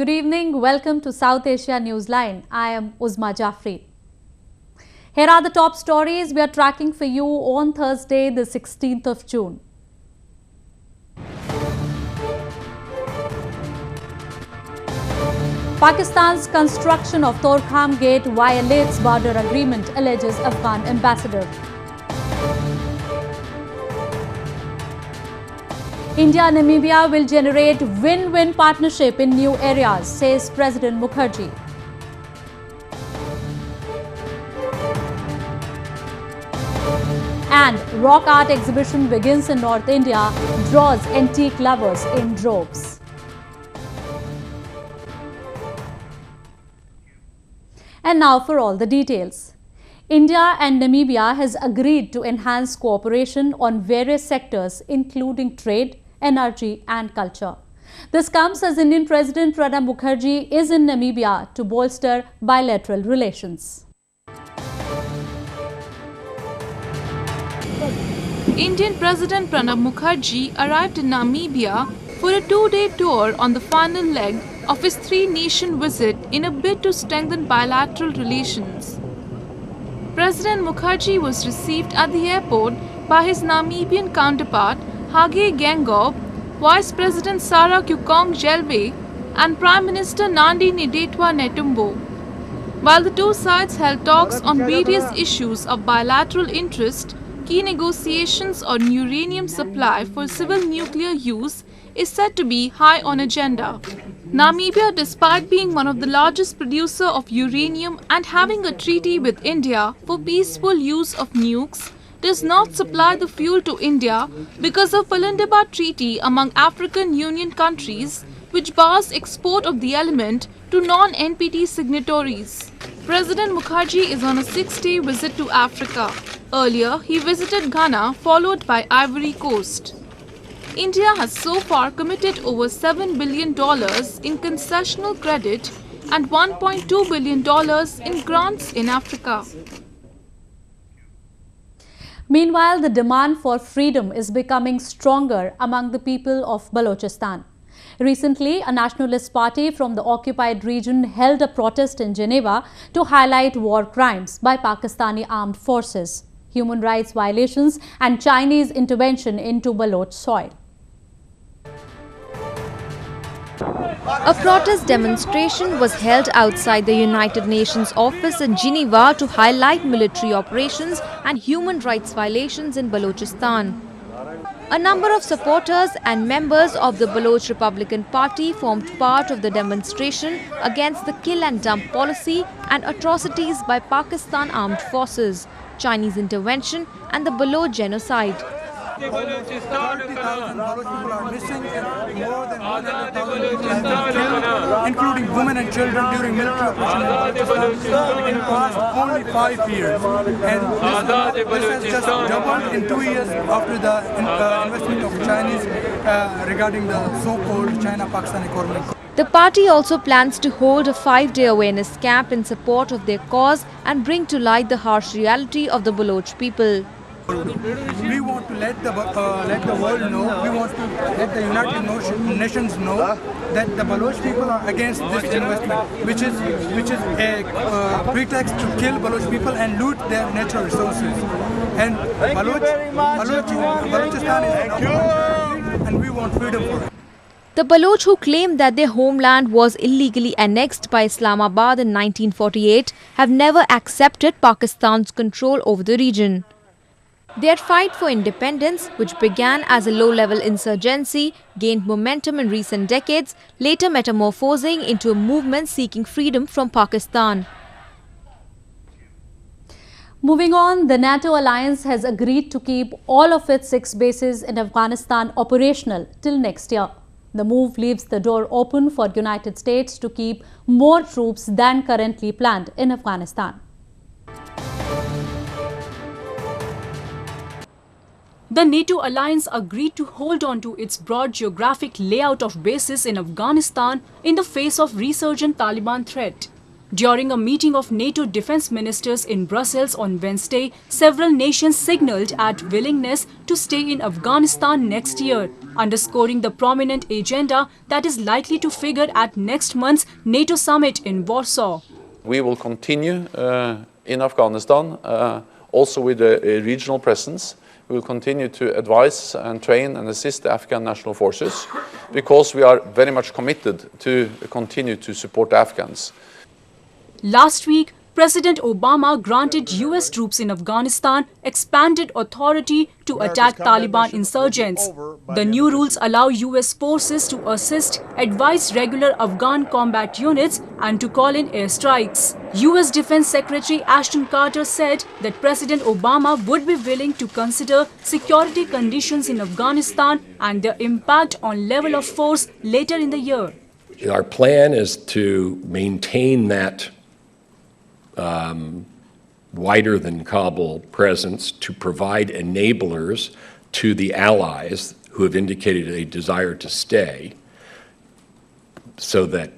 Good evening. Welcome to South Asia Newsline. I am Uzma Jafri. Here are the top stories we are tracking for you on Thursday, the 16th of June. Pakistan's construction of Torkham Gate violates border agreement, alleges Afghan ambassador. India-Namibia will generate win-win partnership in new areas, says President Mukherjee. And rock art exhibition begins in North India, draws antique lovers in droves. And now for all the details. India and Namibia has agreed to enhance cooperation on various sectors, including trade, energy and culture. This comes as Indian President Pranab Mukherjee is in Namibia to bolster bilateral relations. Indian President Pranab Mukherjee arrived in Namibia for a two-day tour on the final leg of his three-nation visit in a bid to strengthen bilateral relations. President Mukherjee was received at the airport by his Namibian counterpart Hage Geingob, Vice President Sarah Kukong Jelwe and Prime Minister Nandi Nidetwa Netumbo. While the two sides held talks on various issues of bilateral interest, key negotiations on uranium supply for civil nuclear use is said to be high on agenda. Namibia, despite being one of the largest producer of uranium and having a treaty with India for peaceful use of nukes, does not supply the fuel to India because of Palundaba Treaty among African Union countries, which bars export of the element to non-NPT signatories. President Mukherjee is on a 6-day visit to Africa. Earlier, he visited Ghana, followed by Ivory Coast. India has so far committed over $7 billion in concessional credit and $1.2 billion in grants in Africa. Meanwhile, the demand for freedom is becoming stronger among the people of Balochistan. Recently, a nationalist party from the occupied region held a protest in Geneva to highlight war crimes by Pakistani armed forces, human rights violations and Chinese intervention into Baloch soil. A protest demonstration was held outside the United Nations office in Geneva to highlight military operations and human rights violations in Balochistan. A number of supporters and members of the Baloch Republican Party formed part of the demonstration against the kill and dump policy and atrocities by Pakistan armed forces, Chinese intervention and the Baloch genocide. 30,000 Baloch people are missing and more than 100,000 people have been killed, including women and children during military operations in the past only 5 years. And this has just doubled in 2 years after the investment of Chinese regarding the so-called China-Pakistan economy. The party also plans to hold a 5-day awareness camp in support of their cause and bring to light the harsh reality of the Baloch people. We want to let the world know, we want to let the United Nations know that the Baloch people are against this investment, which is a pretext to kill Baloch people and loot their natural resources. And Balochistan is an occupied and we want freedom for it. The Baloch, who claim that their homeland was illegally annexed by Islamabad in 1948, have never accepted Pakistan's control over the region. Their fight for independence, which began as a low-level insurgency, gained momentum in recent decades, later metamorphosing into a movement seeking freedom from Pakistan. Moving on, the NATO alliance has agreed to keep all of its 6 bases in Afghanistan operational till next year. The move leaves the door open for United States to keep more troops than currently planned in Afghanistan. The NATO alliance agreed to hold on to its broad geographic layout of bases in Afghanistan in the face of resurgent Taliban threat. During a meeting of NATO defense ministers in Brussels on Wednesday, several nations signaled at willingness to stay in Afghanistan next year, underscoring the prominent agenda that is likely to figure at next month's NATO summit in Warsaw. We will continue in Afghanistan, also with a regional presence. We will continue to advise and train and assist the Afghan national forces because we are very much committed to continue to support the Afghans. Last week, President Obama granted US troops in Afghanistan expanded authority to attack Taliban insurgents. The new rules allow US forces to assist, advise regular Afghan combat units and to call in airstrikes. US Defense Secretary Ashton Carter said that President Obama would be willing to consider security conditions in Afghanistan and their impact on level of force later in the year. Our plan is to maintain that wider than Kabul presence to provide enablers to the allies who have indicated a desire to stay so that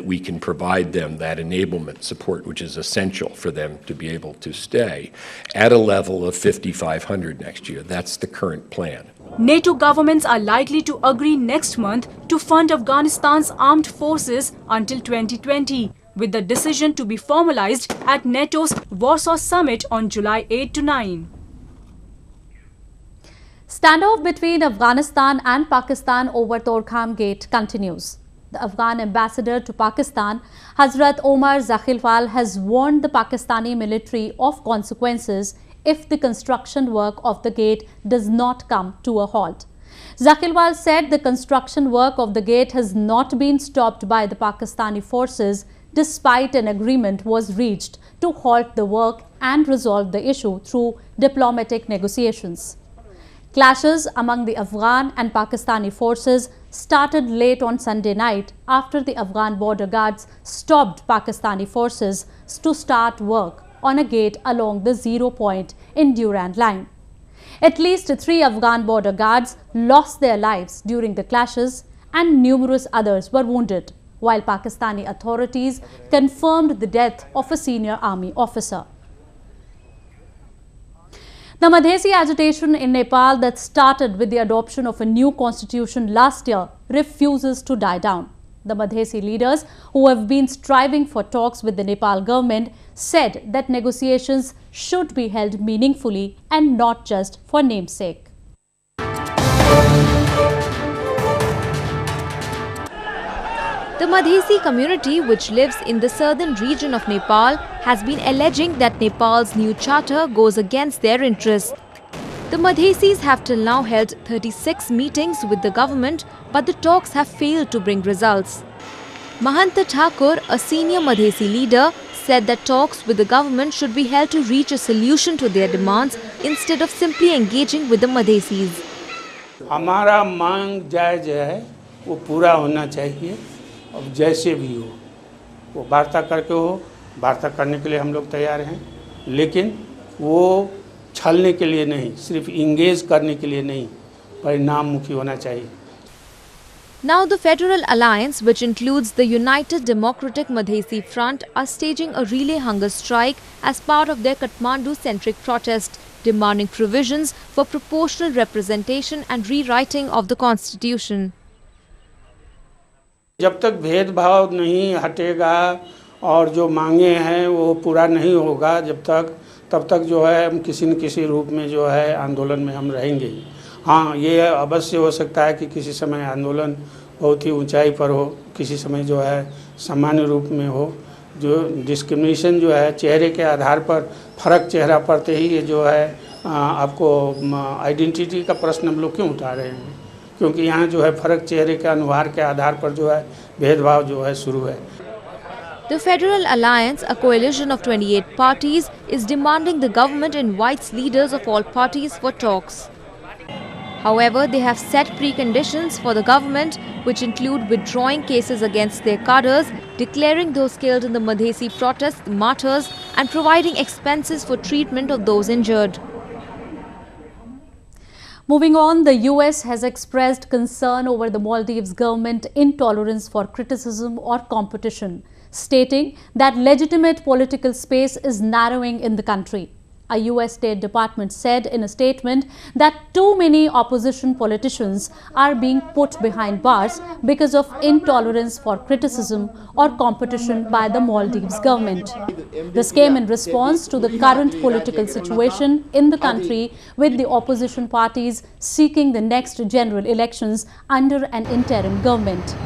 we can provide them that enablement support, which is essential for them to be able to stay at a level of 5,500 next year. That's the current plan. NATO governments are likely to agree next month to fund Afghanistan's armed forces until 2020. With the decision to be formalized at NATO's Warsaw summit on July 8 to 9. Standoff between Afghanistan and Pakistan over Torkham Gate continues. The Afghan ambassador to Pakistan, Hazrat Omar Zakhilwal, has warned the Pakistani military of consequences if the construction work of the gate does not come to a halt. Zakhilwal said the construction work of the gate has not been stopped by the Pakistani forces despite an agreement was reached to halt the work and resolve the issue through diplomatic negotiations. Clashes among the Afghan and Pakistani forces started late on Sunday night after the Afghan border guards stopped Pakistani forces to start work on a gate along the 0 point in Durand Line. At least 3 Afghan border guards lost their lives during the clashes and numerous others were wounded, while Pakistani authorities confirmed the death of a senior army officer. The Madhesi agitation in Nepal that started with the adoption of a new constitution last year refuses to die down. The Madhesi leaders, who have been striving for talks with the Nepal government, said that negotiations should be held meaningfully and not just for namesake. The Madhesi community, which lives in the southern region of Nepal, has been alleging that Nepal's new charter goes against their interests. The Madhesis have till now held 36 meetings with the government, but the talks have failed to bring results. Mahanta Thakur, a senior Madhesi leader, said that talks with the government should be held to reach a solution to their demands instead of simply engaging with the Madhesis. हमारा मांग जायज है, वो पूरा होना चाहिए। अब जैसे भी हो, वो वार्ता करके हो, वार्ता करने के लिए हम लोग तैयार हैं, लेकिन वो छलने के लिए नहीं, सिर्फ इंगेज करने के लिए नहीं, परिणाममुखी होना चाहिए। Now the Federal Alliance, which includes the United Democratic Madhesi Front, are staging a relay hunger strike as part of their Kathmandu-centric protest, demanding provisions for proportional representation and rewriting of the constitution. जब तक भेदभाव नहीं हटेगा और जो मांगे हैं वो पूरा नहीं होगा, तब तक जो है हम किसी न किसी रूप में जो है आंदोलन में हम रहेंगे ही। हाँ, ये अवश्य हो सकता है कि किसी समय आंदोलन बहुत ही ऊंचाई पर हो, किसी समय जो है सामान्य रूप में हो। जो डिस्क्रिमिनेशन जो है चेहरे के आधार पर फर्क चेहरा पड़ते ही ये जो है आपको आइडेंटिटी का प्रश्न हम लोग क्यों उठा रहे हैं, क्योंकि यहाँ जो है फर्क चेहरे के अनुहार के आधार पर जो है भेदभाव जो है शुरू है। The Federal Alliance, a coalition of 28 parties, is demanding the government invites leaders of all parties for talks. However, they have set preconditions for the government, which include withdrawing cases against their cadres, declaring those killed in the Madhesi protests martyrs, and providing expenses for treatment of those injured. Moving on, the US has expressed concern over the Maldives government intolerance for criticism or competition, stating that legitimate political space is narrowing in the country. A US State Department said in a statement that too many opposition politicians are being put behind bars because of intolerance for criticism or competition by the Maldives government. This came in response to the current political situation in the country, with the opposition parties seeking the next general elections under an interim government.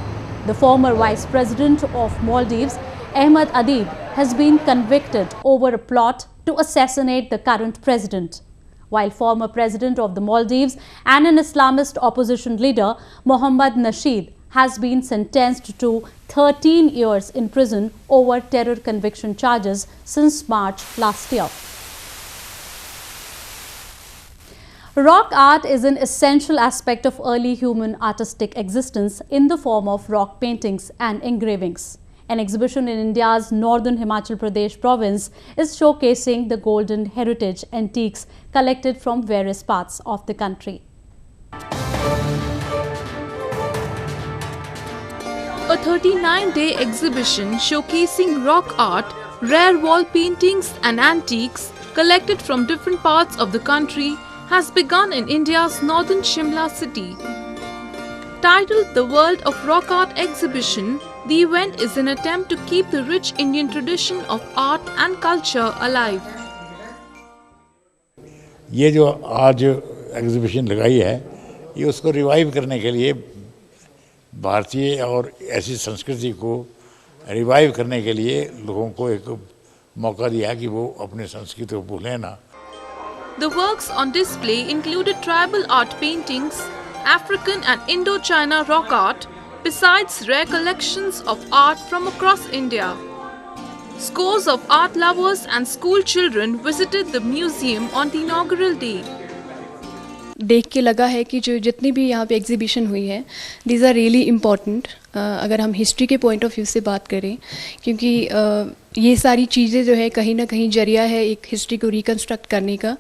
The former Vice President of Maldives, Ahmed Adib, has been convicted over a plot to assassinate the current president, while former President of the Maldives and an Islamist opposition leader, Mohammad Nasheed, has been sentenced to 13 years in prison over terror conviction charges since March last year. Rock art is an essential aspect of early human artistic existence in the form of rock paintings and engravings. An exhibition in India's northern Himachal Pradesh province is showcasing the golden heritage antiques collected from various parts of the country. A 39-day exhibition showcasing rock art, rare wall paintings and antiques collected from different parts of the country has begun in India's northern Shimla city. Titled The World of Rock Art Exhibition, the event is an attempt to keep the rich Indian tradition of art and culture alive. ये जो आज exhibition लगाई है, ये उसको revive करने के लिए भारतीय और ऐसी संस्कृति को रिवाइव करने के लिए लोगों को एक मौका दिया है कि वो अपने संस्कृति को भूलें ना. The works on display included tribal art paintings, African and Indo-China rock art, besides rare collections of art from across India. Scores of art lovers and school children visited the museum on the inaugural day. देख के लगा है कि जो जितनी भी यहाँ पे एग्जीबिशन हुई है, these are really important. अगर हम हिस्ट्री के पॉइंट ऑफ व्यू से बात करें, क्योंकि ये सारी चीज़ें जो है कहीं ना कहीं जरिया है एक हिस्ट्री को रिकन्स्ट्रक्ट करने का.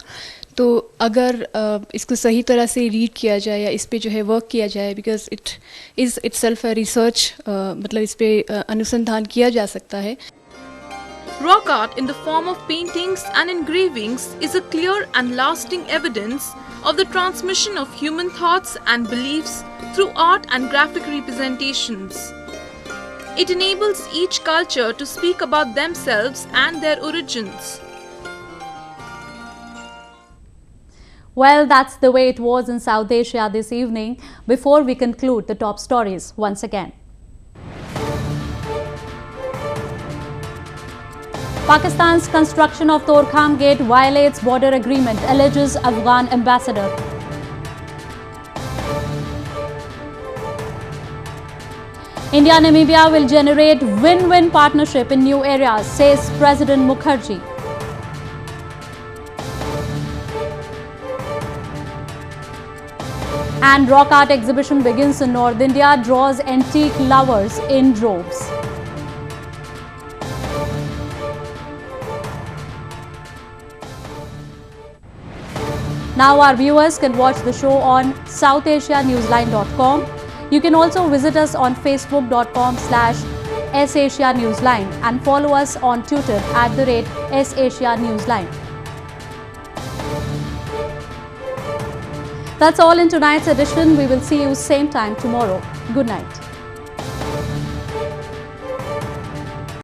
तो अगर इसको सही तरह से रीड किया जाए या इस पे जो है वर्क किया जाए, because it is itself a research, मतलब इस पे अनुसंधान किया जा सकता है. Rock art in the form of paintings and engravings is a clear and lasting evidence of the transmission of human thoughts and beliefs through art and graphic representations. It enables each culture to speak about themselves and their origins. Well, that's the way it was in South Asia this evening. Before we conclude the top stories once again. Pakistan's construction of Torkham Gate violates border agreement, alleges Afghan ambassador. India-Namibia will generate win-win partnership in new areas, says President Mukherjee. And rock art exhibition begins in North India, draws antique lovers in droves. Now our viewers can watch the show on SouthAsiaNewsline.com. You can also visit us on Facebook.com/SAsiaNewsline and follow us on Twitter @SAsiaNewsline. That's all in tonight's edition. We will see you same time tomorrow. Good night.